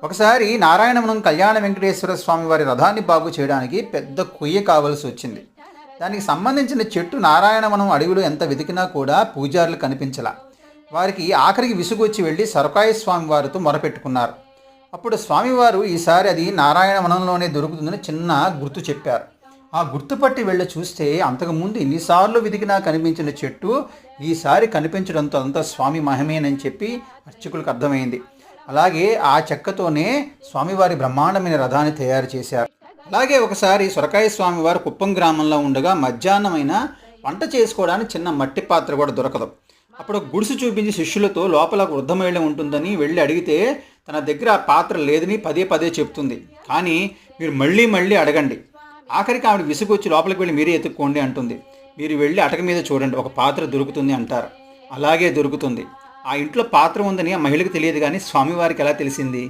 ఒకసారి నారాయణవనం కళ్యాణ వెంకటేశ్వర స్వామి వారి రథాన్ని బాగు చేయడానికి పెద్ద కొయ్య కావలసి వచ్చింది. దానికి సంబంధించిన చెట్టు నారాయణవనం అడవిలో ఎంత వెతికినా కూడా పూజారులు కనిపించలా. వారికి ఆఖరికి విసుగొచ్చి వెళ్ళి సరకాయ స్వామి వారితో మొరపెట్టుకున్నారు. అప్పుడు స్వామివారు ఈసారి అది నారాయణవనంలోనే దొరుకుతుందని చిన్న గుర్తు చెప్పారు. ఆ గుర్తుపట్టి వెళ్ళి చూస్తే అంతకుముందు ఎన్నిసార్లు వెతికినా కనిపించిన చెట్టు ఈసారి కనిపించడంతో అంతా స్వామి మహిమేనని చెప్పి అర్చకులకు అర్థమైంది. అలాగే ఆ చెక్కతోనే స్వామివారి బ్రహ్మాండమైన రథాన్ని తయారు చేశారు. అలాగే ఒకసారి సొరకాయ స్వామివారు కుప్పం గ్రామంలో ఉండగా మధ్యాహ్నమైన వంట చేసుకోవడానికి చిన్న మట్టి పాత్ర కూడా దొరకదు. అప్పుడు గుడిసు చూపించి శిష్యులతో లోపల ఒక వృద్ధ మహిళ ఉంటుందని వెళ్ళి అడిగితే తన దగ్గర ఆ పాత్ర లేదని పదే పదే చెప్తుంది. కానీ మీరు మళ్ళీ మళ్ళీ అడగండి, ఆఖరికి ఆవిడ విసుగొచ్చి లోపలికి వెళ్ళి మీరే ఎత్తుక్కోండి అంటుంది. మీరు వెళ్ళి అటక మీద చూడండి, ఒక పాత్ర దొరుకుతుంది అంటారు. అలాగే దొరుకుతుంది. ఆ ఇంట్లో పాత్ర ఉందని ఆ మహిళకు తెలియదు, కానీ స్వామివారికి ఎలా తెలిసింది?